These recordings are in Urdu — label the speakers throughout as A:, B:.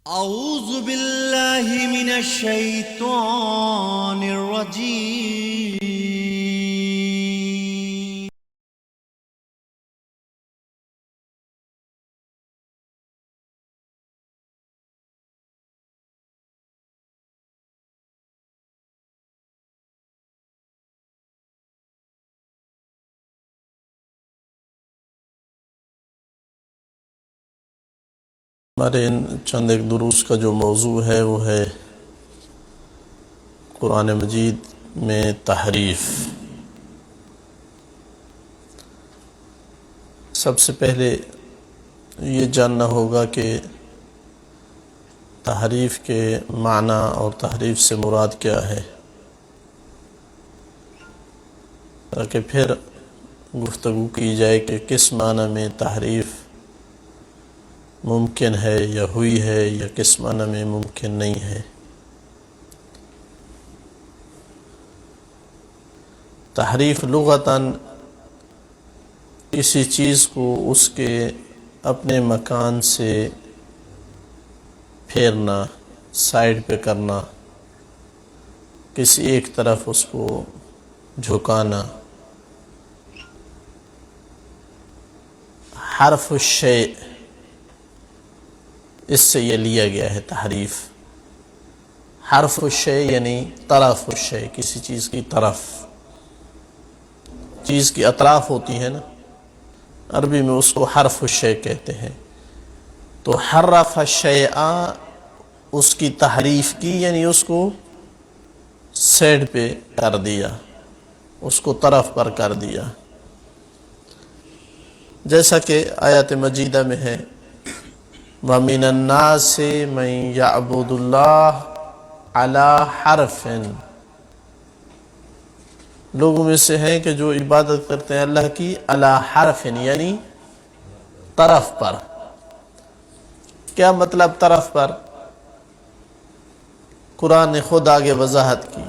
A: اعوذ باللہ من الشیطان الرجیم
B: ہمارے چند ایک دروس کا جو موضوع ہے وہ ہے قرآن مجید میں تحریف۔ سب سے پہلے یہ جاننا ہوگا کہ تحریف کے معنی اور تحریف سے مراد کیا ہے، تاکہ پھر گفتگو کی جائے کہ کس معنی میں تحریف ممکن ہے یا ہوئی ہے یا کس معنی میں ممکن نہیں ہے۔ تحریف لغتاً کسی چیز کو اس کے اپنے مکان سے پھیرنا، سائیڈ پہ کرنا، کسی ایک طرف اس کو جھکانا۔ حرف الشیء، اس سے یہ لیا گیا ہے تحریف۔ حرف الشیء یعنی طرف الشیء، کسی چیز کی طرف، چیز کی اطراف ہوتی ہے نا، عربی میں اس کو حرف الشیء کہتے ہیں۔ تو حرف الشیء، اس کی تحریف کی یعنی اس کو سیڈ پہ کر دیا، اس کو طرف پر کر دیا، جیسا کہ آیات مجیدہ میں ہے وَمِنَ النَّاسِ مَن يَعْبُدُ اللَّهَ عَلَى حَرْفٍ، لوگوں میں سے ہیں کہ جو عبادت کرتے ہیں اللہ کی علی حرف یعنی طرف پر۔ کیا مطلب طرف پر؟ قرآن نے خود آگے وضاحت کی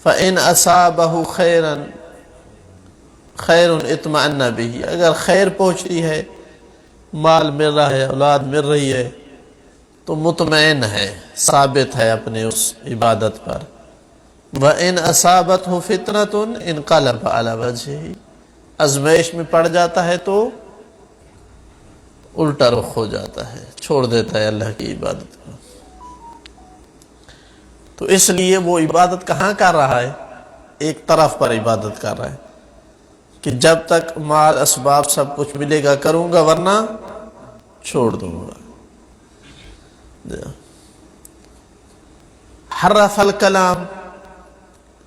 B: فَإِنْ أَصَابَهُ خَيْرًا خَيْرٌ اطْمَأَنَّ بِهِ، اگر خیر پہنچتی ہے، مال مل رہا ہے، اولاد مل رہی ہے، تو مطمئن ہے، ثابت ہے اپنے اس عبادت پر۔ وَإِنْ أَصَابَتْهُ فِتْنَةٌ انقلب عَلَى وَجْهِهِ، ازمائش میں پڑ جاتا ہے تو الٹا رخ ہو جاتا ہے، چھوڑ دیتا ہے اللہ کی عبادت کو۔ تو اس لیے وہ عبادت کہاں کر رہا ہے؟ ایک طرف پر عبادت کر رہا ہے کہ جب تک مال اسباب سب کچھ ملے گا کروں گا، ورنہ چھوڑ دوں گا۔ حرف الکلام،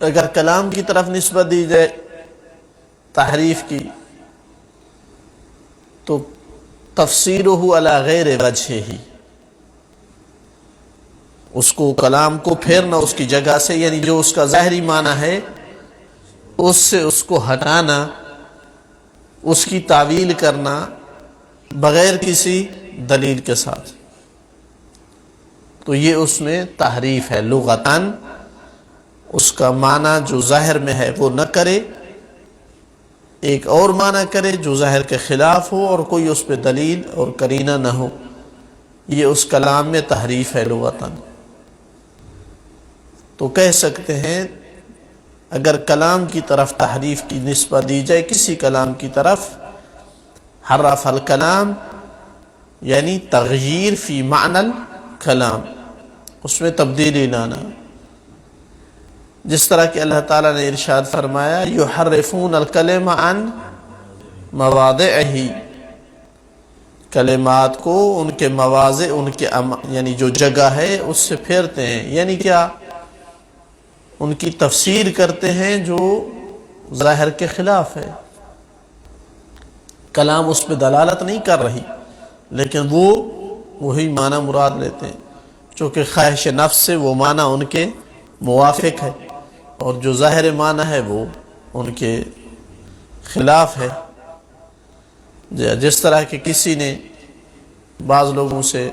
B: اگر کلام کی طرف نسبت دی جائے تحریف کی، تو تفسیرہ علی غیر وجہہ، اس کو کلام کو پھیرنا اس کی جگہ سے، یعنی جو اس کا ظاہری معنی ہے اس سے اس کو ہٹانا، اس کی تعویل کرنا بغیر کسی دلیل کے ساتھ، تو یہ اس میں تحریف ہے۔ لغتاً اس کا معنی جو ظاہر میں ہے وہ نہ کرے، ایک اور معنی کرے جو ظاہر کے خلاف ہو اور کوئی اس پہ دلیل اور قرینہ نہ ہو، یہ اس کلام میں تحریف ہے لغتاً۔ تو کہہ سکتے ہیں اگر کلام کی طرف تحریف کی نسبت دی جائے، کسی کلام کی طرف، حرف الکلام یعنی تغییر فی معنی الکلام، اس میں تبدیلی لانا، جس طرح کہ اللہ تعالیٰ نے ارشاد فرمایا یحرفون الکلم عن مواضعہ، کلمات کو ان کے مواضع، ان کے یعنی جو جگہ ہے اس سے پھیرتے ہیں، یعنی کیا؟ ان کی تفسیر کرتے ہیں جو ظاہر کے خلاف ہے۔ کلام اس پہ دلالت نہیں کر رہی، لیکن وہ وہی معنی مراد لیتے ہیں، چونکہ خواہش نفس سے وہ معنی ان کے موافق ہے، اور جو ظاہر معنی ہے وہ ان کے خلاف ہے۔ جس طرح کہ کسی نے بعض لوگوں سے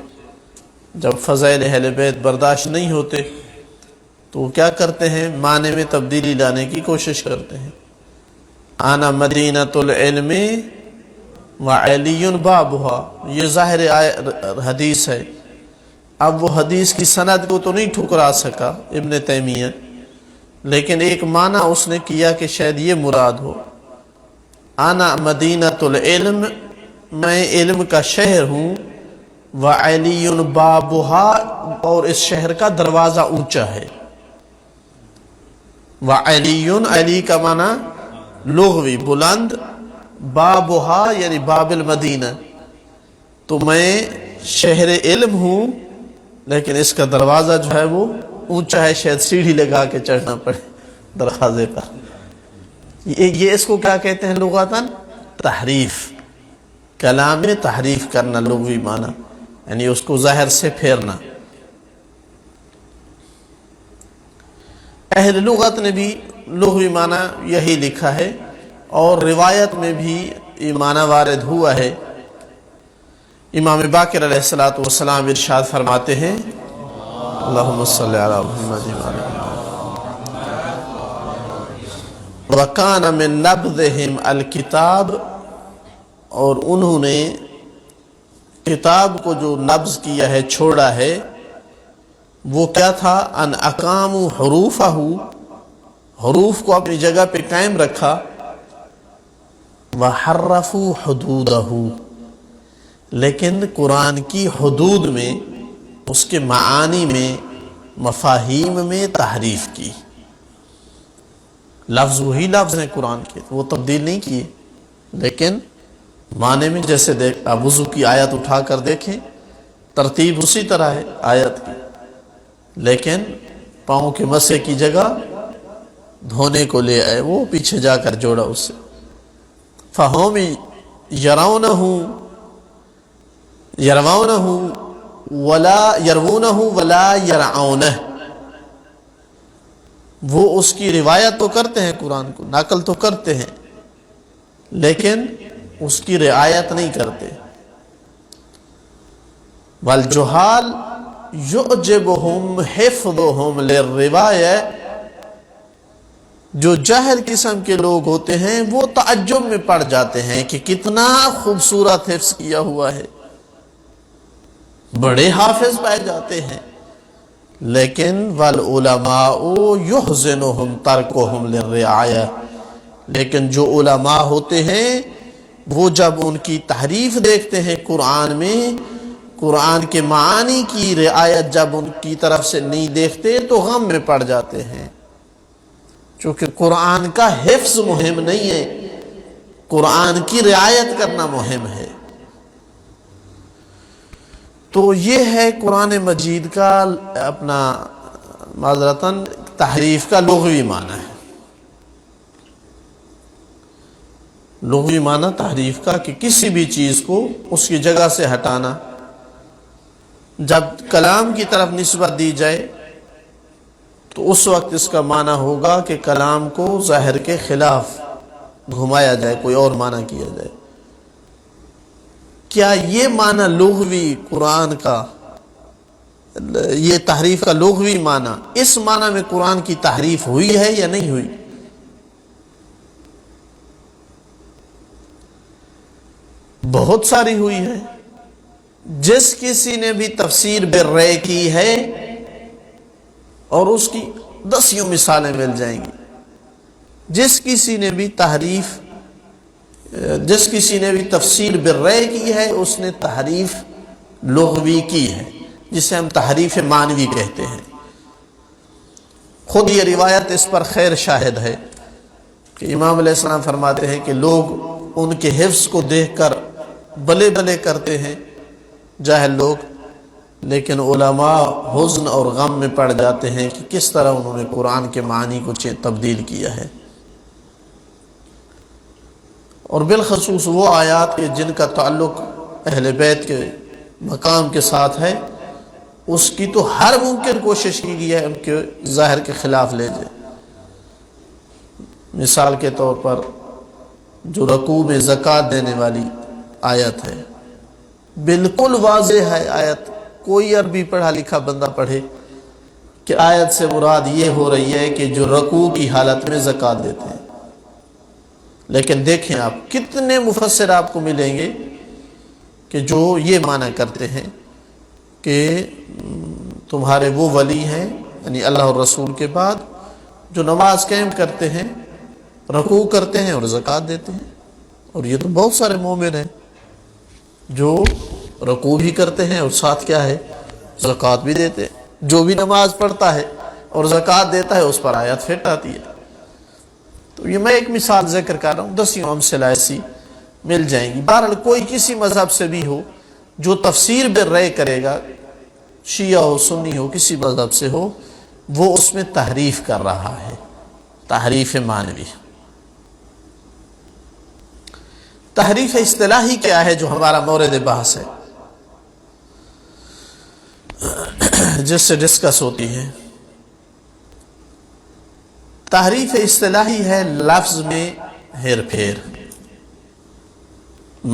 B: جب فضائل اہل بیت برداشت نہیں ہوتے تو وہ کیا کرتے ہیں؟ معنی میں تبدیلی لانے کی کوشش کرتے ہیں۔ انا مدینۃ العلم وعلی بابها، یہ ظاہر حدیث ہے اب وہ حدیث کی سند کو تو نہیں ٹھکرا سکا ابن تیمیہ، لیکن ایک معنی اس نے کیا کہ شاید یہ مراد ہو، انا مدینۃ العلم، میں علم کا شہر ہوں، وعلی بابھا، اور اس شہر کا دروازہ اونچا ہے۔ وعلی، علی کا معنی لغوی بلند، بابھا یعنی باب المدینہ، تو میں شہر علم ہوں لیکن اس کا دروازہ جو ہے وہ اونچا ہے، شاید سیڑھی لگا کے چڑھنا پڑے دروازے پر۔ یہ اس کو کیا کہتے ہیں لغتاً؟ تحریف، کلام میں تحریف کرنا لغوی معنی، یعنی اس کو ظاہر سے پھیرنا۔ اہل لغت نے بھی لغوی معنی یہی لکھا ہے، اور روایت میں بھی یہ معنی وارد ہوا ہے۔ امام باقر علیہ السلام ارشاد فرماتے ہیں، اللہم صلی علی محمد وعلی وَكَانَ مِن نَبْذِهِمْ الْكِتَابِ، اور انہوں نے کتاب کو جو نبذ کیا ہے، چھوڑا ہے، وہ کیا تھا؟ ان اقاموا حروفہ، حروف کو اپنی جگہ پہ قائم رکھا، وحرفوا حدودہ، لیکن قرآن کی حدود میں، اس کے معانی میں، مفاہیم میں تحریف کی۔ لفظ وہی لفظ ہیں قرآن کے، وہ تبدیل نہیں کیے، لیکن معنی میں جیسے آپ وضو کی آیت اٹھا کر دیکھیں، ترتیب اسی طرح ہے آیت کی، لیکن پاؤں کے مسح کی جگہ دھونے کو لے آئے، وہ پیچھے جا کر جوڑا اس سے۔ فَهُمْ يَرْوَوْنَهُ وَلَا يَرْعَوْنَهُ، وہ اس کی روایت تو کرتے ہیں، قرآن کو نقل تو کرتے ہیں، لیکن اس کی رعایت نہیں کرتے۔ وَالْجُهَالُ يُعْجِبُهُمْ حِفْظُهُمْ لِلرِّوَایَةِ، جو جاہل قسم کے لوگ ہوتے ہیں وہ تعجب میں پڑ جاتے ہیں کہ کتنا خوبصورت حفظ کیا ہوا ہے، بڑے حافظ پائے جاتے ہیں، لیکن وَالْعُلَمَاءُ يُحْزِنُهُمْ تَرْكُهُمْ لِلرِّعَایَةِ، لیکن جو علماء ہوتے ہیں وہ جب ان کی تحریف دیکھتے ہیں قرآن میں، قرآن کے معانی کی رعایت جب ان کی طرف سے نہیں دیکھتے تو غم میں پڑ جاتے ہیں، چونکہ قرآن کا حفظ مہم نہیں ہے، قرآن کی رعایت کرنا مہم ہے۔ تو یہ ہے قرآن مجید کا اپنا معذرتاً تحریف کا لغوی معنی ہے۔ لغوی معنی تحریف کا کہ کسی بھی چیز کو اس کی جگہ سے ہٹانا، جب کلام کی طرف نسبت دی جائے تو اس وقت اس کا معنی ہوگا کہ کلام کو ظاہر کے خلاف گھمایا جائے، کوئی اور معنی کیا جائے۔ کیا یہ معنی لغوی قرآن کا، یہ تحریف کا لغوی معنی، اس معنی میں قرآن کی تحریف ہوئی ہے یا نہیں ہوئی؟ بہت ساری ہوئی ہے۔ جس کسی نے بھی تفسیر بالرے کی ہے، اور اس کی 10 مثالیں مل جائیں گی، جس کسی نے بھی تفسیر بالرے کی ہے، اس نے تحریف لغوی کی ہے، جسے ہم تحریف معنوی کہتے ہیں۔ خود یہ روایت اس پر خیر شاہد ہے کہ امام علیہ السلام فرماتے ہیں کہ لوگ ان کے حفظ کو دیکھ کر بلے بلے کرتے ہیں، جاہل لوگ، لیکن علماء حزن اور غم میں پڑ جاتے ہیں کہ کس طرح انہوں نے قرآن کے معنی کو تبدیل کیا ہے۔ اور بالخصوص وہ آیات کے جن کا تعلق اہل بیت کے مقام کے ساتھ ہے، اس کی تو ہر ممکن کوشش کی گئی ہے ان کے ظاہر کے خلاف لے جائے۔ مثال کے طور پر جو رکوع میں زکوٰۃ دینے والی آیت ہے، بالکل واضح ہے آیت، کوئی عربی پڑھا لکھا بندہ پڑھے کہ آیت سے مراد یہ ہو رہی ہے کہ جو رکوع کی حالت میں زکوٰۃ دیتے ہیں، لیکن دیکھیں آپ کتنے مفسر آپ کو ملیں گے کہ جو یہ معنی کرتے ہیں کہ تمہارے وہ ولی ہیں یعنی اللہ اور رسول کے بعد جو نماز قائم کرتے ہیں، رکوع کرتے ہیں اور زکوٰۃ دیتے ہیں. اور یہ تو بہت سارے مومن ہیں جو رکوع بھی کرتے ہیں اور ساتھ کیا ہے، زکوٰۃ بھی دیتے ہیں. جو بھی نماز پڑھتا ہے اور زکوٰۃ دیتا ہے اس پر آیت فٹ آتی ہے. تو یہ میں ایک مثال ذکر کر رہا ہوں، 10 امثلہ ایسی مل جائیں گی. بہرحال کوئی کسی مذہب سے بھی ہو جو تفسیر بالرأی کرے گا، شیعہ ہو، سنی ہو، کسی مذہب سے ہو، وہ اس میں تحریف کر رہا ہے، تحریف معنوی. تحریف اصطلاحی کیا ہے جو ہمارا مورد بحث ہے، جس سے ڈسکس ہوتی ہے. تحریف اصطلاحی ہے لفظ میں ہیر پھیر،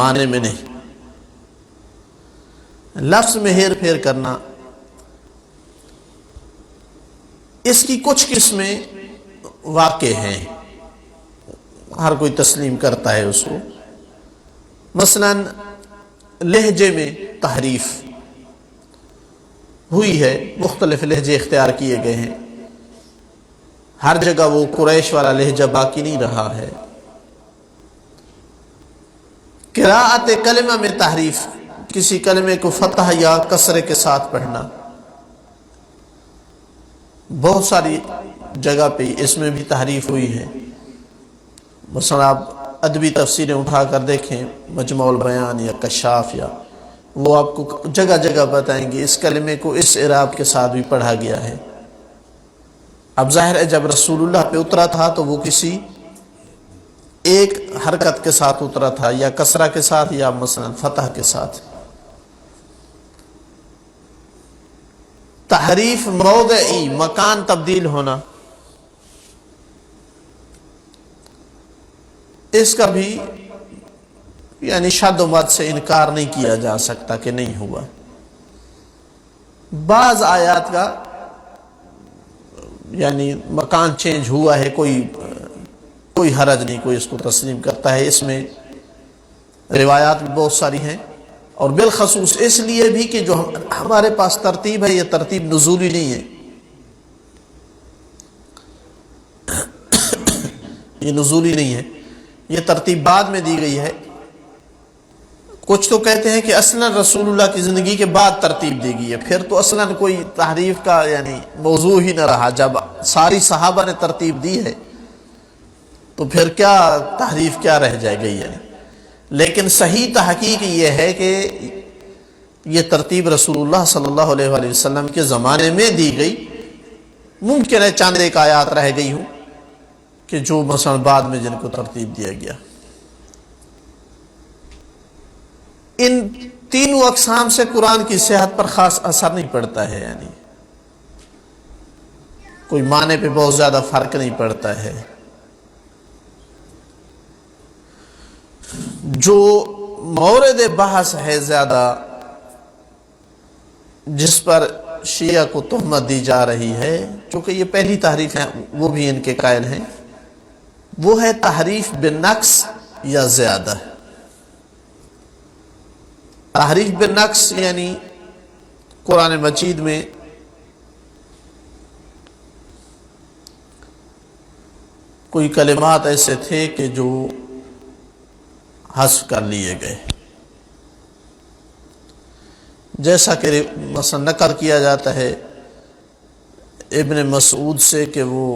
B: معنی میں نہیں. لفظ میں ہیر پھیر کرنا، اس کی کچھ قسمیں واقع ہیں، ہر کوئی تسلیم کرتا ہے اس کو. مثلا لہجے میں تحریف ہوئی ہے، مختلف لہجے اختیار کیے گئے ہیں، ہر جگہ وہ قریش والا لہجہ باقی نہیں رہا ہے. قراءت کلمہ میں تحریف، کسی کلمے کو فتح یا کسرے کے ساتھ پڑھنا، بہت ساری جگہ پہ اس میں بھی تحریف ہوئی ہے. مثلا آپ ادبی تفسیریں اٹھا کر دیکھیں، مجموع البیان یا کشاف، یا وہ آپ کو جگہ جگہ بتائیں گے اس کلمے کو اس اعراب کے ساتھ بھی پڑھا گیا ہے. اب ظاہر ہے جب رسول اللہ پہ اترا تھا تو وہ کسی ایک حرکت کے ساتھ اترا تھا، یا کسرہ کے ساتھ یا مثلا فتح کے ساتھ. تحریف موضعی، مکان تبدیل ہونا، اس کا بھی یعنی شد و مد سے انکار نہیں کیا جا سکتا کہ نہیں ہوا. بعض آیات کا یعنی مکان چینج ہوا ہے، کوئی حرج نہیں، کوئی اس کو تسلیم کرتا ہے. اس میں روایات بھی بہت ساری ہیں، اور بالخصوص اس لیے بھی کہ جو ہمارے پاس ترتیب ہے یہ ترتیب نزولی نہیں ہے، یہ نزولی نہیں ہے، یہ ترتیب بعد میں دی گئی ہے. کچھ تو کہتے ہیں کہ اصلاً رسول اللہ کی زندگی کے بعد ترتیب دی گئی ہے، پھر تو اصلاً کوئی تحریف کا یعنی موضوع ہی نہ رہا. جب ساری صحابہ نے ترتیب دی ہے تو پھر کیا تحریف کیا رہ جائے گئی یعنی. لیکن صحیح تحقیق یہ ہے کہ یہ ترتیب رسول اللہ صلی اللہ علیہ وآلہ وسلم کے زمانے میں دی گئی. ممکن ہے چند ایک آیات رہ گئی ہوں کہ جو مثلا بعد میں جن کو ترتیب دیا گیا. ان تینوں اقسام سے قرآن کی صحت پر خاص اثر نہیں پڑتا ہے، یعنی کوئی معنی پہ بہت زیادہ فرق نہیں پڑتا ہے. جو مورد بحث ہے زیادہ، جس پر شیعہ کو تہمت دی جا رہی ہے، چونکہ یہ پہلی تحریف ہے، وہ بھی ان کے قائل ہیں، وہ ہے تحریف بالنقص یا زیادہ. تحریف بالنقص یعنی قرآن مجید میں کوئی کلمات ایسے تھے کہ جو حذف کر لیے گئے، جیسا کہ مثلا نقل کیا جاتا ہے ابن مسعود سے کہ وہ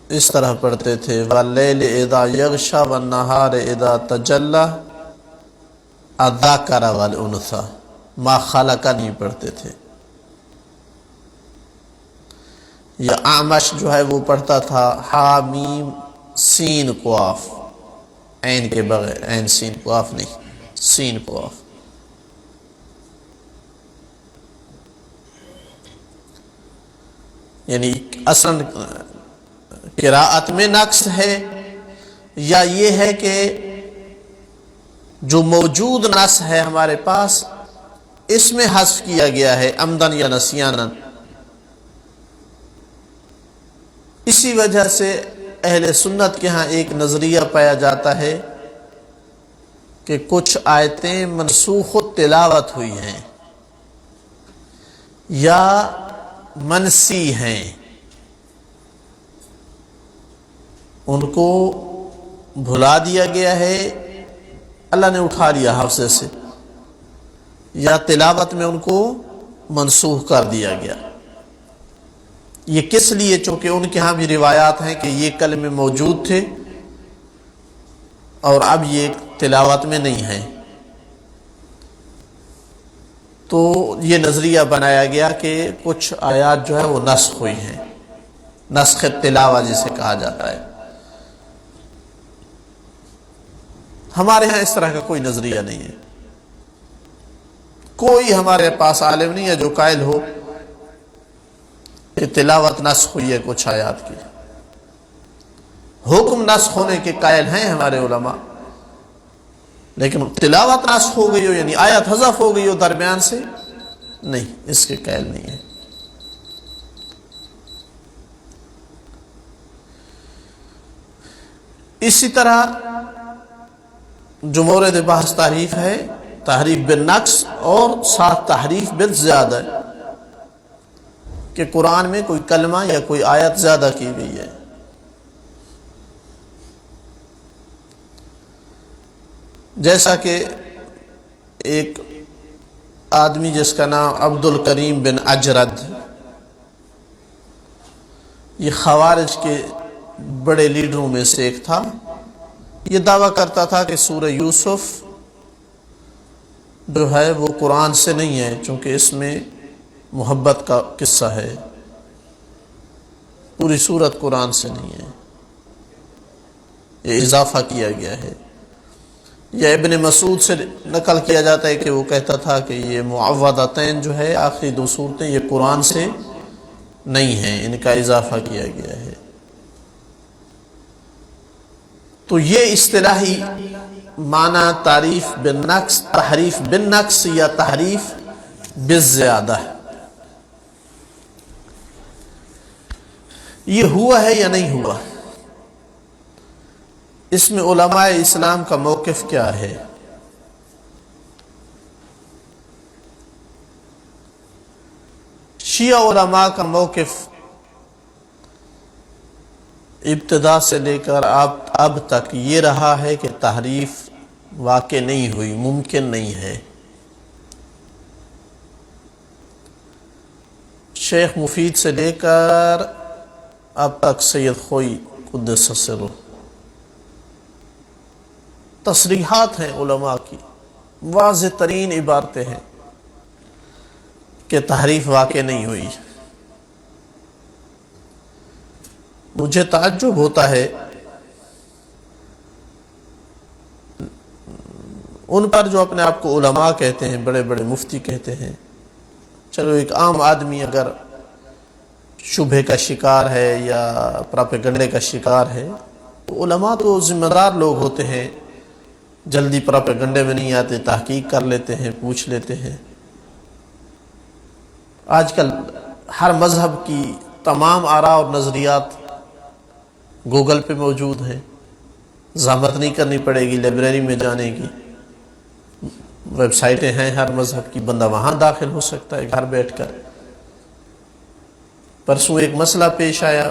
B: اس طرح پڑھتے تھے وَاللَّيْلِ إِذَا يَغْشَى وَالنَّهَارِ إِذَا تَجَلَّى الذَّكَرَ وَالْأُنْثَى، ما خلق نہیں پڑھتے تھے. یا اعمش جو ہے وہ پڑھتا تھا ہا میم سین قاف، عین کے بغیر، عین سین قاف نہیں، سین قاف. یعنی اصلا قراءت میں نقص ہے، یا یہ ہے کہ جو موجود نص ہے ہمارے پاس اس میں حذف کیا گیا ہے عمدن یا نسیانن. اسی وجہ سے اہل سنت کے ہاں ایک نظریہ پایا جاتا ہے کہ کچھ آیتیں منسوخ التلاوت ہوئی ہیں، یا منسی ہیں، ان کو بھلا دیا گیا ہے، اللہ نے اٹھا لیا حافظے سے، یا تلاوت میں ان کو منسوخ کر دیا گیا۔ یہ کس لیے؟ چونکہ ان کے ہاں بھی روایات ہیں کہ یہ کلمے موجود تھے اور اب یہ تلاوت میں نہیں ہے، تو یہ نظریہ بنایا گیا کہ کچھ آیات جو ہے وہ نسخ ہوئی ہیں، نسخ تلاوہ جسے کہا جاتا ہے۔ ہمارے ہاں اس طرح کا کوئی نظریہ نہیں ہے، کوئی ہمارے پاس عالم نہیں ہے جو قائل ہو کہ تلاوت نسخ ہوئی ہے کچھ آیات کی۔ حکم نسخ ہونے کے قائل ہیں ہمارے علماء، لیکن تلاوت نسخ ہو گئی ہو یعنی آیت حذف ہو گئی ہو درمیان سے، نہیں، اس کے قائل نہیں ہے۔ اسی طرح جو مورد بحث تحریف ہے، تحریف بالنقص اور ساتھ تحریف بالزیادہ، کہ قرآن میں کوئی کلمہ یا کوئی آیت زیادہ کی گئی ہے۔ جیسا کہ ایک آدمی جس کا نام عبد الکریم بن اجرد، یہ خوارج کے بڑے لیڈروں میں سے ایک تھا، یہ دعویٰ کرتا تھا کہ سورہ یوسف جو ہے وہ قرآن سے نہیں ہے، چونکہ اس میں محبت کا قصہ ہے، پوری سورت قرآن سے نہیں ہے، یہ اضافہ کیا گیا ہے۔ یا ابن مسعود سے نقل کیا جاتا ہے کہ وہ کہتا تھا کہ یہ معوذتین جو ہے آخری دو سورتیں یہ قرآن سے نہیں ہیں، ان کا اضافہ کیا گیا ہے۔ تو یہ اصطلاحی معنی تعریف بالنقص، تحریف بالنقص یا تحریف بالزیادہ، یہ ہوا ہے یا نہیں ہوا؟ اس میں علماء اسلام کا موقف کیا ہے؟ شیعہ علماء کا موقف ابتدا سے لے کر اب تک یہ رہا ہے کہ تحریف واقع نہیں ہوئی، ممکن نہیں ہے۔ شیخ مفید سے لے کر اب تک سید خوئی قدس سرہ، تصریحات ہیں علماء کی، واضح ترین عبارتیں ہیں کہ تحریف واقع نہیں ہوئی۔ مجھے تعجب ہوتا ہے ان پر جو اپنے آپ کو علماء کہتے ہیں، بڑے بڑے مفتی کہتے ہیں۔ چلو ایک عام آدمی اگر شبہ کا شکار ہے یا پراپیگنڈے کا شکار ہے، تو علماء تو ذمہ دار لوگ ہوتے ہیں، جلدی پراپیگنڈے میں نہیں آتے، تحقیق کر لیتے ہیں، پوچھ لیتے ہیں۔ آج کل ہر مذہب کی تمام آراء اور نظریات گوگل پہ موجود ہیں، زحمت نہیں کرنی پڑے گی لائبریری میں جانے کی، ویب سائٹیں ہیں ہر مذہب کی، بندہ وہاں داخل ہو سکتا ہے گھر بیٹھ کر۔ پرسوں ایک مسئلہ پیش آیا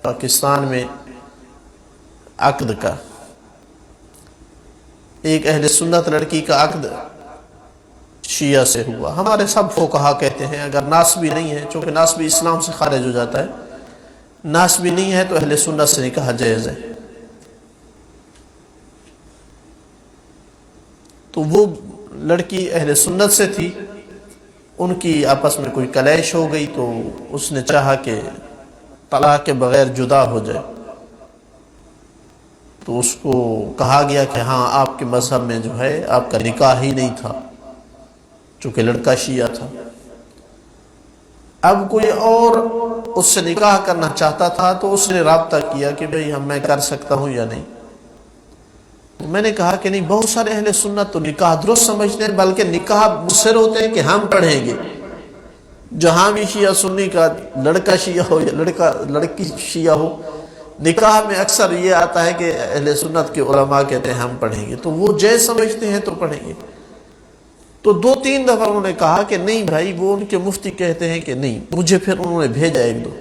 B: پاکستان میں عقد کا، ایک اہل سنت لڑکی کا عقد شیعہ سے ہوا۔ ہمارے سب فقہا کہتے ہیں اگر ناسبی نہیں ہے، چونکہ ناسبی اسلام سے خارج ہو جاتا ہے، ناسبی نہیں ہے تو اہل سنت سے نکاح جائز ہے۔ تو وہ لڑکی اہل سنت سے تھی، ان کی آپس میں کوئی کلیش ہو گئی، تو اس نے چاہا کہ طلاق کے بغیر جدا ہو جائے، تو اس کو کہا گیا کہ ہاں آپ کے مذہب میں جو ہے آپ کا نکاح ہی نہیں تھا، چونکہ لڑکا شیعہ تھا۔ اب کوئی اور اس سے نکاح کرنا چاہتا تھا، تو اس نے رابطہ کیا کہ بھئی میں کر سکتا ہوں یا نہیں۔ تو میں نے کہا کہ نہیں، بہت سارے اہل سنت تو نکاح درست سمجھتے ہیں، بلکہ نکاح مصر ہوتے ہیں کہ ہم پڑھیں گے، جہاں بھی شیعہ سنی کا لڑکا شیعہ ہو یا لڑکی شیعہ ہو، نکاح میں اکثر یہ آتا ہے کہ اہل سنت کے علماء کہتے ہیں ہم پڑھیں گے، تو وہ جائز سمجھتے ہیں تو پڑھیں گے۔ تو 2-3 دفعہ انہوں نے کہا کہ نہیں بھائی وہ ان کے مفتی کہتے ہیں کہ نہیں. مجھے پھر انہوں نے بھیجا 1-2.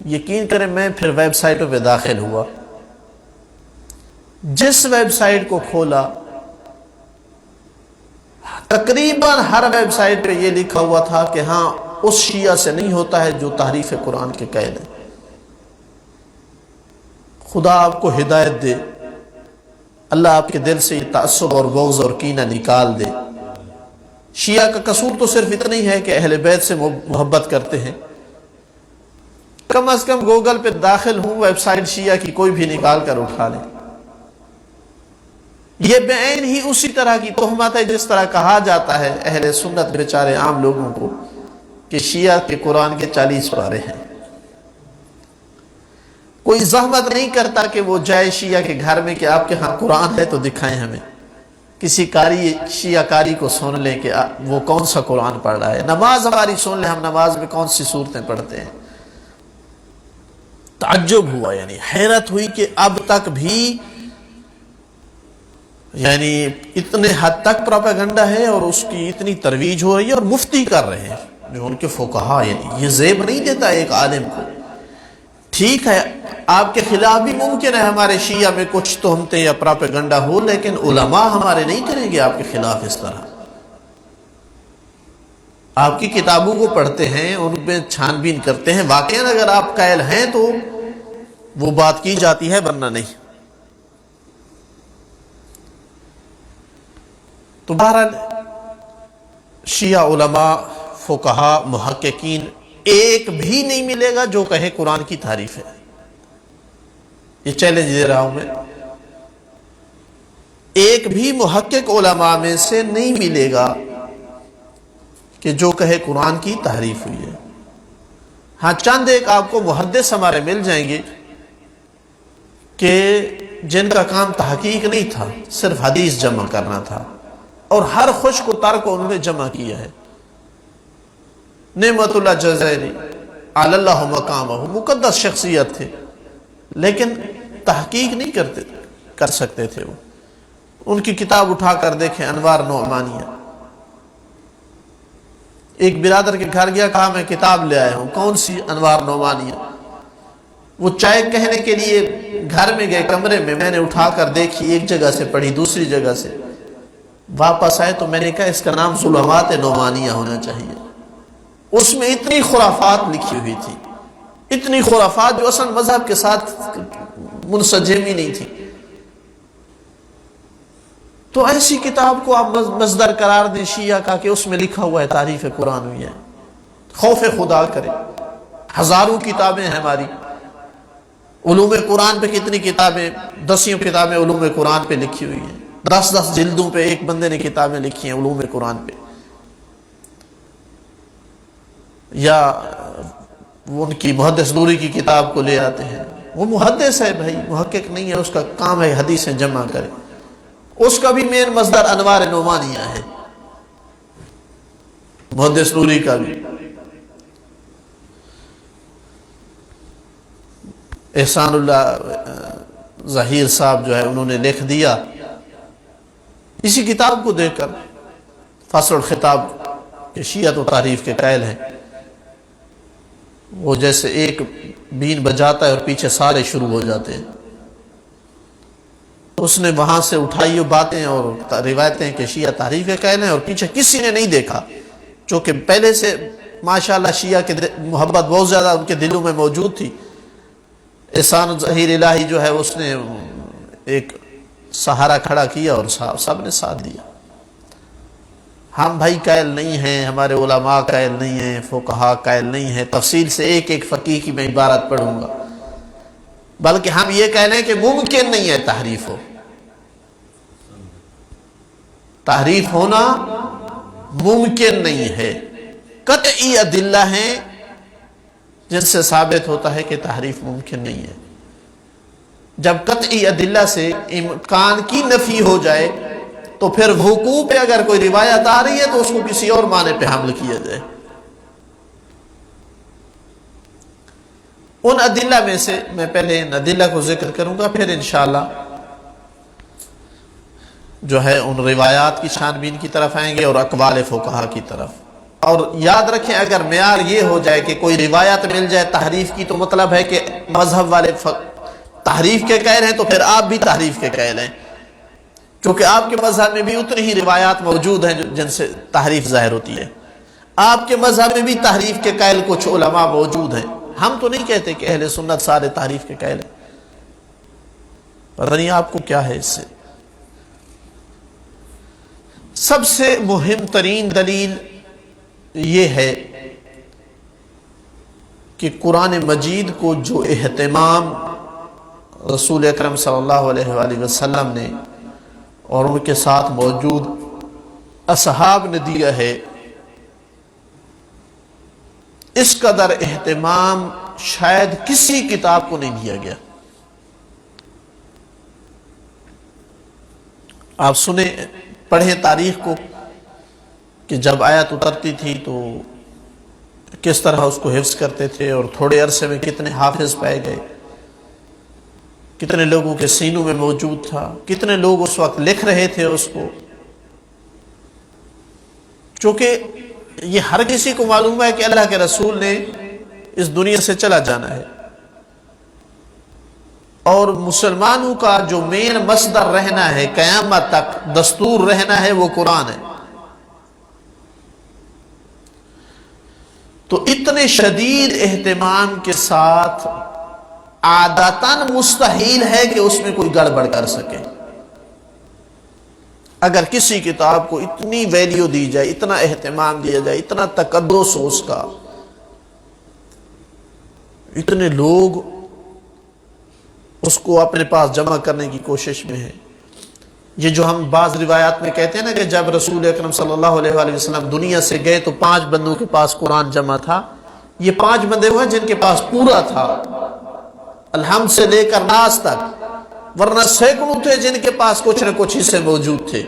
B: یقین کریں میں پھر ویب سائٹوں پہ داخل ہوا. جس ویب سائٹ کو کھولا تقریباً ہر ویب سائٹ پہ یہ لکھا ہوا تھا کہ ہاں اس شیعہ سے نہیں ہوتا ہے جو تحریف قرآن کے قائل ہے. خدا آپ کو ہدایت دے, اللہ آپ کے دل سے یہ تعصب اور بغض اور کینہ نکال دے. شیعہ کا قصور تو صرف اتنا ہی ہے کہ اہل بیت سے محبت کرتے ہیں. کم از کم گوگل پہ داخل ہوں, ویب سائٹ شیعہ کی کوئی بھی نکال کر اٹھا لیں. یہ بعین ہی اسی طرح کی تہمت ہے جس طرح کہا جاتا ہے اہل سنت بیچارے عام لوگوں کو کہ شیعہ کے قرآن کے 40 پارے ہیں. کوئی زحمت نہیں کرتا کہ وہ جائے شیعہ کے گھر میں کہ آپ کے ہاں قرآن ہے تو دکھائیں ہمیں. کسی قاری شیعہ قاری کو سن لیں کہ وہ کون سا قرآن پڑھ رہا ہے. نماز ہماری سن لیں, ہم نماز میں کون سی صورتیں پڑھتے ہیں. تعجب ہوا, یعنی حیرت ہوئی کہ اب تک بھی یعنی اتنے حد تک پروپیگنڈا ہے اور اس کی اتنی ترویج ہو رہی ہے, اور مفتی کر رہے ہیں جو ان کے فقہا. یعنی یہ زیب نہیں دیتا ایک عالم کو. ٹھیک ہے آپ کے خلاف بھی ممکن ہے ہمارے شیعہ میں کچھ تہمتیں یا پروپیگنڈا ہو, لیکن علماء ہمارے نہیں کریں گے آپ کے خلاف اس طرح. آپ کی کتابوں کو پڑھتے ہیں, ان پہ چھان بین کرتے ہیں, واقعاً اگر آپ قائل ہیں تو وہ بات کی جاتی ہے ورنہ نہیں. تو بہرحال شیعہ علماء فقہا محققین ایک بھی نہیں ملے گا جو کہے قرآن کی تعریف ہے. یہ چیلنج دے رہا ہوں میں. ایک بھی محقق علماء میں سے نہیں ملے گا کہ جو کہے قرآن کی تعریف ہوئی ہے. ہاں چند ایک آپ کو محدث ہمارے مل جائیں گے کہ جن کا کام تحقیق نہیں تھا, صرف حدیث جمع کرنا تھا, اور ہر خشک و تر کو انہوں نے جمع کیا ہے. نعمت اللہ جزائری علی اللہ مقامہ, مقدس شخصیت تھے, لیکن تحقیق نہیں کر سکتے تھے. وہ ان کی کتاب اٹھا کر دیکھیں, انوار نعمانیہ. ایک برادر کے گھر گیا, کہا میں کتاب لے آیا ہوں. کون سی؟ انوار نعمانیہ. وہ چائے کہنے کے لیے گھر میں گئے, کمرے میں نے اٹھا کر دیکھی, ایک جگہ سے پڑھی دوسری جگہ سے, واپس آئے تو میں نے کہا اس کا نام ظلمات نعمانیہ ہونا چاہیے. اس میں اتنی خرافات لکھی ہوئی تھی, اتنی خرافات جو اصل مذہب کے ساتھ منسجم ہی نہیں تھی. تو ایسی کتاب کو آپ مصدر قرار دیں شیعہ کا کہ اس میں لکھا ہوا ہے تعریف قرآن ہوئی ہے. خوف خدا کرے. ہزاروں کتابیں ہیں ہماری علوم قرآن پہ. کتنی کتابیں, 10 کتابیں علوم قرآن پہ لکھی ہوئی ہیں. 10 جلدوں پہ ایک بندے نے کتابیں لکھی ہیں علوم قرآن پہ. یا وہ ان کی محدث نوری کی کتاب کو لے آتے ہیں. وہ محدث ہے بھائی, محقق نہیں ہے, اس کا کام ہے حدیثیں جمع کرے. اس کا بھی مین مصدر انوار نعمانیہ ہے, محدث نوری کا بھی. احسان اللہ ظہیر صاحب جو ہے انہوں نے لکھ دیا اسی کتاب کو دیکھ کر, فصل الخطاب کہ شیعہ و تعریف کے قائل ہیں. وہ جیسے ایک بین بجاتا ہے اور پیچھے سارے شروع ہو جاتے ہیں. اس نے وہاں سے اٹھائی باتیں اور روایتیں کہ شیعہ تعریف کے قائل ہیں, اور پیچھے کسی نے نہیں دیکھا, چونکہ پہلے سے ماشاءاللہ شیعہ کے محبت بہت زیادہ ان کے دلوں میں موجود تھی. احسان ظہیر الہی جو ہے اس نے ایک سہارا کھڑا کیا اور سب نے ساتھ دیا. ہم بھائی قائل نہیں ہیں, ہمارے علماء قائل نہیں ہیں, فقہا قائل نہیں ہیں. تفصیل سے ایک فقیہ کی میں عبارت پڑھوں گا, بلکہ ہم یہ کہہ لیں کہ ممکن نہیں ہے تحریف ہو. تحریف ہونا ممکن نہیں ہے. قطعی ادلہ ہیں جن سے ثابت ہوتا ہے کہ تحریف ممکن نہیں ہے. جب قطعی ادلہ سے امکان کی نفی ہو جائے تو پھر وقوع پہ اگر کوئی روایت آ رہی ہے تو اس کو کسی اور معنی پہ حمل کیا جائے. ان ادلہ میں سے میں پہلے ان ادلہ کو ذکر کروں گا, پھر انشاءاللہ جو ہے ان روایات کی چھان بین کی طرف آئیں گے اور اقوال فقہا کی طرف. اور یاد رکھیں اگر معیار یہ ہو جائے کہ کوئی روایت مل جائے تحریف کی تو مطلب ہے کہ مذہب والے تحریف کے قائل ہیں تو پھر آپ بھی تحریف کے قائل ہیں، چونکہ آپ کے مذہب میں بھی اتنی ہی روایات موجود ہیں جن سے تحریف ظاہر ہوتی ہے. آپ کے مذہب میں بھی تحریف کے قائل کچھ علماء موجود ہیں. ہم تو نہیں کہتے کہ اہل سنت سارے تحریف کے قائل ہیں. پتہ نہیں آپ کو کیا ہے اس سے. سب سے مہم ترین دلیل یہ ہے کہ قرآن مجید کو جو اہتمام رسول اکرم صلی اللہ علیہ وآلہ وسلم نے اور ان کے ساتھ موجود اصحاب نے دیا ہے، اس قدر اہتمام شاید کسی کتاب کو نہیں دیا گیا. آپ سنیں، پڑھیں تاریخ کو کہ جب آیت اترتی تھی تو کس طرح اس کو حفظ کرتے تھے اور تھوڑے عرصے میں کتنے حافظ پائے گئے، کتنے لوگوں کے سینوں میں موجود تھا، کتنے لوگ اس وقت لکھ رہے تھے اس کو. چونکہ یہ ہر کسی کو معلوم ہے کہ اللہ کے رسول نے اس دنیا سے چلا جانا ہے اور مسلمانوں کا جو مین مصدر رہنا ہے قیامت تک، دستور رہنا ہے، وہ قرآن ہے. تو اتنے شدید اہتمام کے ساتھ عادتاً مستحیل ہے کہ اس میں کوئی گڑبڑ کر سکے. اگر کسی کتاب کو اتنی ویلیو دی جائے، اتنا اہتمام دیا جائے، اتنا تقدس ہو اس کا، اتنے لوگ اس کو اپنے پاس جمع کرنے کی کوشش میں ہیں. یہ جو ہم بعض روایات میں کہتے ہیں نا کہ جب رسول اکرم صلی اللہ علیہ وآلہ وسلم دنیا سے گئے تو 5 بندوں کے پاس قرآن جمع تھا. یہ 5 بندے ہوئے جن کے پاس پورا تھا، الحمد سے لے کر ناس تک، ورنہ سینکڑوں تھے جن کے پاس کچھ نہ کچھ حصے موجود تھے.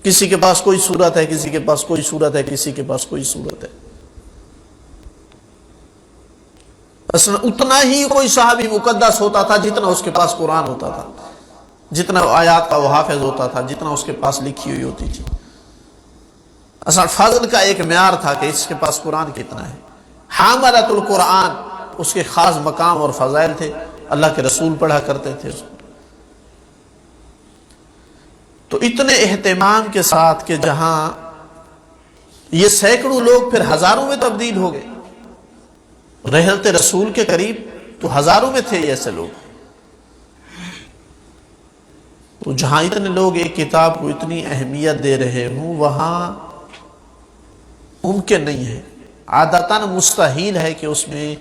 B: کسی کے پاس کوئی صورت ہے، کسی کے پاس کوئی صورت ہے، کسی کے پاس کوئی صورت ہے. اصلا اتنا ہی کوئی صحابی مقدس ہوتا تھا جتنا اس کے پاس قرآن ہوتا تھا، جتنا آیات کا وہ حافظ ہوتا تھا، جتنا اس کے پاس لکھی ہوئی ہوتی تھی. اصلا فضل کا ایک معیار تھا کہ اس کے پاس قرآن کتنا ہے. حاملۃ القرآن، اس کے خاص مقام اور فضائل تھے. اللہ کے رسول پڑھا کرتے تھے اس کو. تو اتنے اہتمام کے ساتھ کہ جہاں یہ سینکڑوں لوگ پھر ہزاروں میں تبدیل ہو گئے. رحلت رسول کے قریب تو ہزاروں میں تھے ایسے لوگ. تو جہاں اتنے لوگ ایک کتاب کو اتنی اہمیت دے رہے ہوں، وہاں ممکن نہیں ہے، عادتاً مستحیل ہے کہ اس میں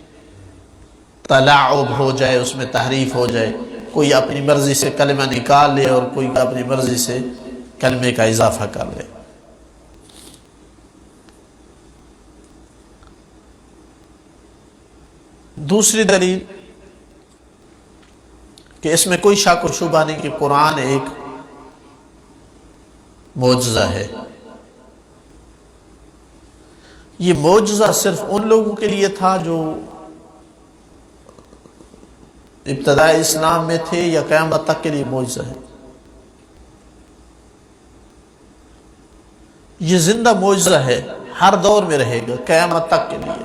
B: تلاعب ہو جائے، اس میں تحریف ہو جائے. کوئی اپنی مرضی سے کلمہ نکال لے اور کوئی اپنی مرضی سے کلمے کا اضافہ کر لے. دوسری دلیل کہ اس میں کوئی شک و شبہ نہیں کہ قرآن ایک معجزہ ہے. یہ معجزہ صرف ان لوگوں کے لیے تھا جو ابتدائی اسلام میں تھے، یا قیامت تک کے لیے معجزہ ہے؟ یہ زندہ معجزہ ہے، ہر دور میں رہے گا قیامت تک کے لیے.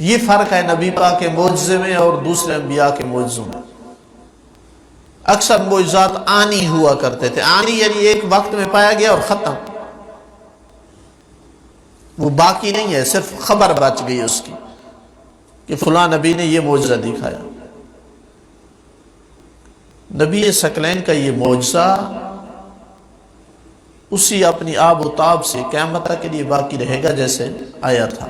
B: یہ فرق ہے نبی پاک کے معجزے میں اور دوسرے انبیاء کے معجزوں میں. اکثر معجزات آنی ہوا کرتے تھے. آنی یعنی ایک وقت میں پایا گیا اور ختم، وہ باقی نہیں ہے، صرف خبر بچ گئی اس کی کہ فلاں نبی نے یہ معجزہ دکھایا. نبی ثقلین کا یہ معجزہ اسی اپنی آب و تاب سے قیامت تک کے لیے باقی رہے گا جیسے آیا تھا.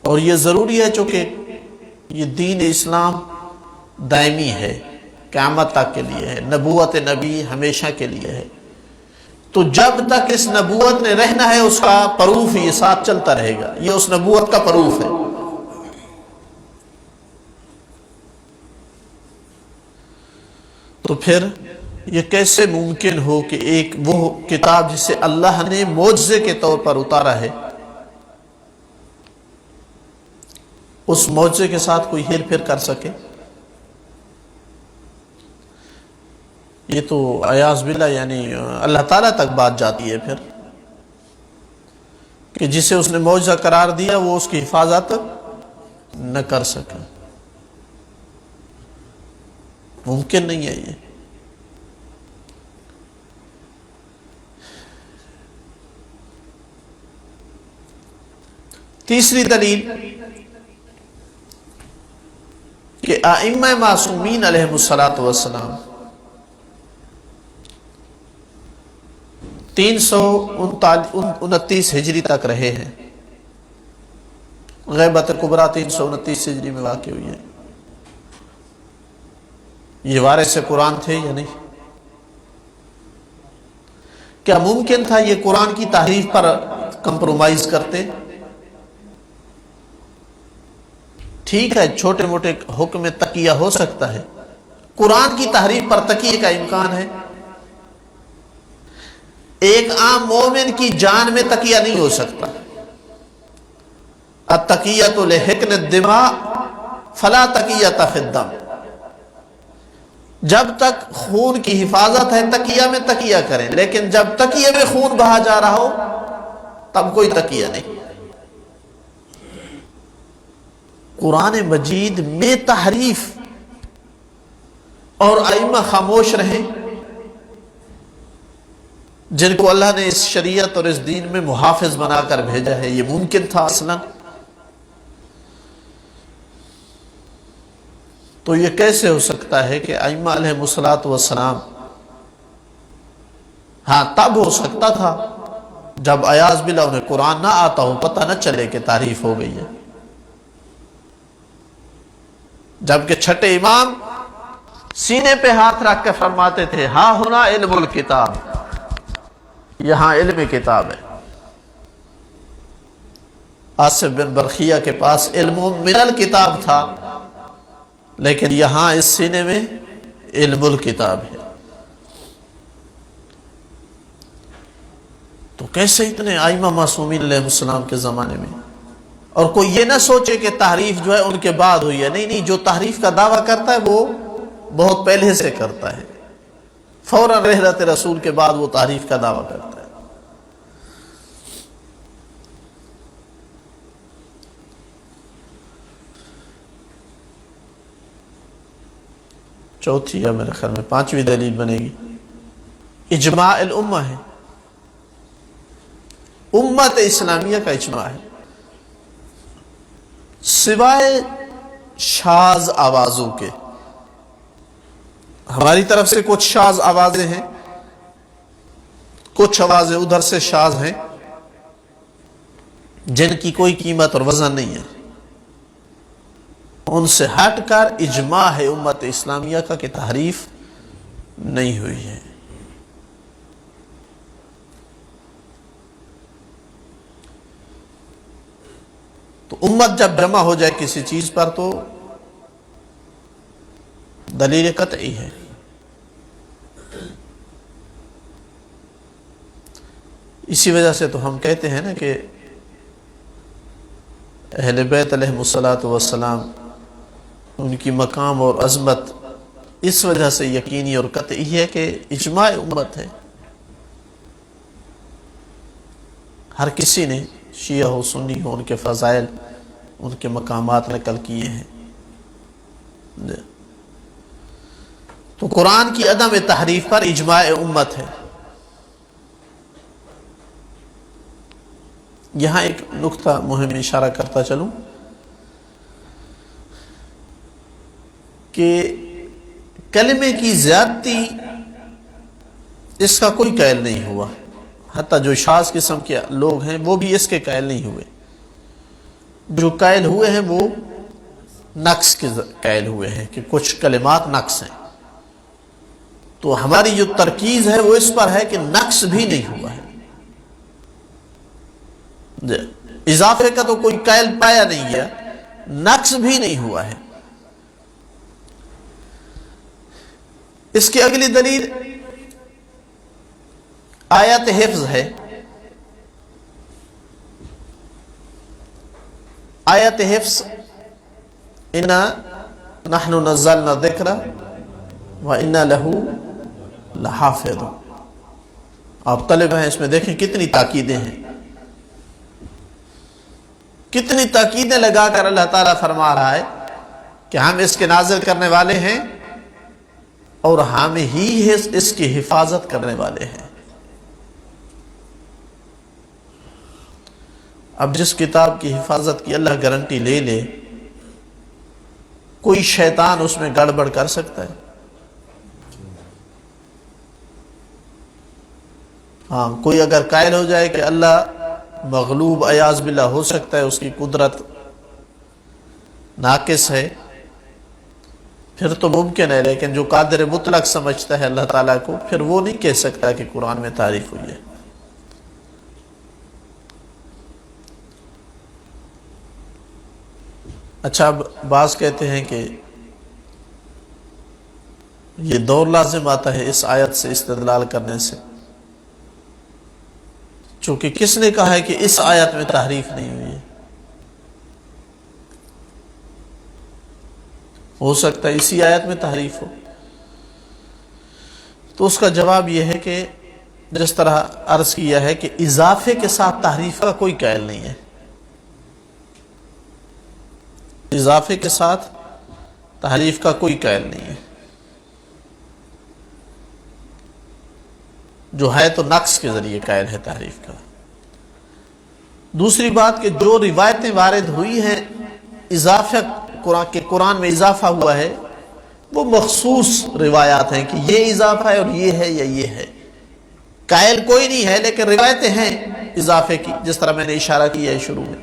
B: اور یہ ضروری ہے چونکہ یہ دین اسلام دائمی ہے، قیامت تک کے لیے ہے. نبوت نبی ہمیشہ کے لیے ہے. تو جب تک اس نبوت نے رہنا ہے اس کا پروف یہ ساتھ چلتا رہے گا. یہ اس نبوت کا پروف ہے. تو پھر یہ کیسے ممکن ہو کہ ایک وہ کتاب جسے اللہ نے معجزے کے طور پر اتارا ہے، اس معجزے کے ساتھ کوئی ہیر پھیر کر سکے؟ یہ تو اعاذ باللہ یعنی اللہ تعالیٰ تک بات جاتی ہے پھر، کہ جسے اس نے معجزہ قرار دیا وہ اس کی حفاظت نہ کر سکے. ممکن نہیں ہے یہ. تیسری دلیل کہ ائمہ معصومین علیہم السلام 329 ہجری تک رہے ہیں. غیبت کبریٰ 329 ہجری میں واقع ہوئی ہے. یہ وارث قرآن تھے یا نہیں؟ کیا ممکن تھا یہ قرآن کی تحریف پر کمپرومائز کرتے؟ ٹھیک ہے چھوٹے موٹے حکم میں تقیہ ہو سکتا ہے، قرآن کی تحریف پر تقیہ کا امکان ہے. ایک عام مومن کی جان میں تقیہ نہیں ہو سکتا. التقیۃ لحقن الدماء فلا تقیۃ فی الدم. جب تک خون کی حفاظت ہے تقیہ میں تقیہ کریں، لیکن جب تقیہ میں خون بہا جا رہا ہو تب کوئی تقیہ نہیں. قرآن مجید میں تحریف اور ائمہ خاموش رہیں جن کو اللہ نے اس شریعت اور اس دین میں محافظ بنا کر بھیجا ہے، یہ ممکن تھا اصلا؟ تو یہ کیسے ہو سکتا ہے کہ ائمہ علیہم السلام ہاں تب ہو سکتا تھا جب اعاذ باللہ انہیں قرآن نہ آتا ہو، پتہ نہ چلے کہ تعریف ہو گئی ہے. جبکہ چھٹے امام سینے پہ ہاتھ رکھ کے فرماتے تھے ہاں ہونا علم الکتاب، یہاں علم کتاب ہے. آصف بن برخیہ کے پاس علم من الکتاب تھا، لیکن یہاں اس سینے میں علم الکتاب ہے. تو کیسے اتنے ائمہ معصومین علیہ السلام کے زمانے میں؟ اور کوئی یہ نہ سوچے کہ تحریف جو ہے ان کے بعد ہوئی ہے. نہیں، جو تحریف کا دعویٰ کرتا ہے وہ بہت پہلے سے کرتا ہے، فوراً رحلت رسول کے بعد وہ تحریف کا دعویٰ کرتا ہے. چوتھی یا میرے خیال میں پانچویں دلیل بنے گی، اجماع الامہ ہے. امت اسلامیہ کا اجماع ہے، سوائے شاذ آوازوں کے. ہماری طرف سے کچھ شاذ آوازیں ہیں، کچھ آوازیں ادھر سے شاذ ہیں جن کی کوئی قیمت اور وزن نہیں ہے. ان سے ہٹ کر اجماع ہے امت اسلامیہ کا کہ تحریف نہیں ہوئی ہے. تو امت جب جمع ہو جائے کسی چیز پر تو دلیل قطعی ہے. اسی وجہ سے تو ہم کہتے ہیں نا کہ اہل بیت علیہم السلام ان کی مقام اور عظمت اس وجہ سے یقینی اور قطعی ہے کہ اجماع امت ہے. ہر کسی نے شیعہ ہو سنی ہو ان کے فضائل ان کے مقامات نقل کیے ہیں. تو قرآن کی عدم تحریف پر اجماع امت ہے. یہاں ایک نقطہ مہم اشارہ کرتا چلوں کہ کلمے کی زیادتی اس کا کوئی قائل نہیں ہوا. حتیٰ جو شاذ قسم کے لوگ ہیں وہ بھی اس کے قائل نہیں ہوئے. جو قائل ہوئے ہیں وہ نقص کے قائل ہوئے ہیں کہ کچھ کلمات نقص ہیں. تو ہماری جو ترکیز ہے وہ اس پر ہے کہ نقص بھی نہیں ہوا ہے. اضافے کا تو کوئی قائل پایا نہیں گیا، نقص بھی نہیں ہوا ہے. اس کی اگلی دلیل آیت حفظ ہے. آیت حفظ انا نحن نزلنا الذکر وانا لہ لحافظ. آپ طالب ہیں، اس میں دیکھیں کتنی تاکیدیں ہیں، کتنی تاکیدیں لگا کر اللہ تعالیٰ فرما رہا ہے کہ ہم اس کے نازل کرنے والے ہیں اور ہم ہی اس کی حفاظت کرنے والے ہیں. اب جس کتاب کی حفاظت کی اللہ گارنٹی لے لے، کوئی شیطان اس میں گڑبڑ کر سکتا ہے؟ ہاں، کوئی اگر قائل ہو جائے کہ اللہ مغلوب عیاذ باللہ ہو سکتا ہے، اس کی قدرت ناقص ہے، پھر تو ممکن ہے. لیکن جو قادر مطلق سمجھتا ہے اللہ تعالیٰ کو، پھر وہ نہیں کہہ سکتا کہ قرآن میں تعریف ہوئی ہے. اچھا، اب بعض کہتے ہیں کہ یہ دور لازم آتا ہے اس آیت سے استدلال کرنے سے، چونکہ کس نے کہا ہے کہ اس آیت میں تحریف نہیں ہوئی ہے؟ ہو سکتا ہے اسی آیت میں تحریف ہو. تو اس کا جواب یہ ہے کہ جس طرح عرض کیا ہے کہ اضافے کے ساتھ تحریف کا کوئی قائل نہیں ہے. اضافے کے ساتھ تحریف کا کوئی قائل نہیں ہے. جو ہے تو نقص کے ذریعے قائل ہے تحریف کا. دوسری بات کہ جو روایتیں وارد ہوئی ہیں اضافہ قرآن میں اضافہ ہوا ہے، وہ مخصوص روایات ہیں کہ یہ اضافہ ہے اور یہ ہے یا یہ ہے. قائل کوئی نہیں ہے، لیکن روایتیں ہیں اضافے کی، جس طرح میں نے اشارہ کیا ہے شروع میں.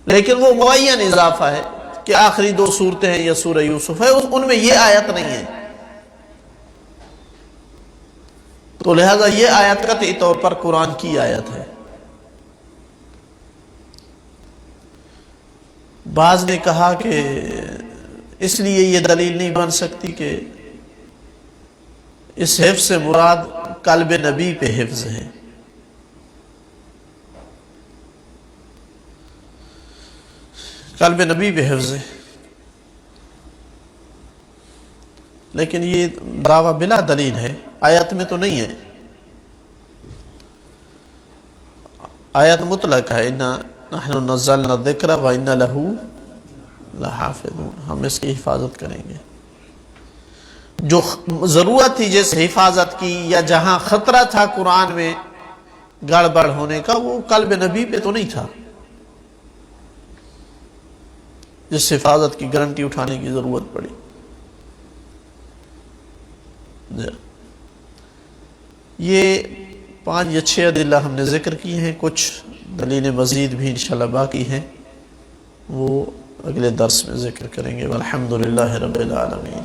B: لیکن وہ معین اضافہ ہے کہ آخری 2 صورتیں ہیں یا سورہ یوسف ہے، ان میں یہ آیت نہیں ہے. تو لہذا یہ آیت قطعی طور پر قرآن کی آیت ہے. بعض نے کہا کہ اس لیے یہ دلیل نہیں بن سکتی کہ اس حفظ سے مراد قلب نبی پہ حفظ ہے. قلب نبی پہ حفظ ہے، لیکن یہ دعویٰ بلا دلیل ہے، آیت میں تو نہیں ہے. آیت مطلق ہے، اِنَّا نَحْنُ نَزَّلْنَا الذِّكْرَ وَإِنَّا لَهُ لَحَافِظُونَ. ہم اس کی حفاظت کریں گے. جو ضرورت تھی جس حفاظت کی یا جہاں خطرہ تھا قرآن میں گڑبڑ ہونے کا، وہ قلب نبی پہ تو نہیں تھا جس حفاظت کی گارنٹی اٹھانے کی ضرورت پڑی. یہ 5 یا 6 ادلہ ہم نے ذکر کی ہیں. کچھ دلیل مزید بھی انشاءاللہ باقی ہیں، وہ اگلے درس میں ذکر کریں گے. والحمدللہ رب العالمین.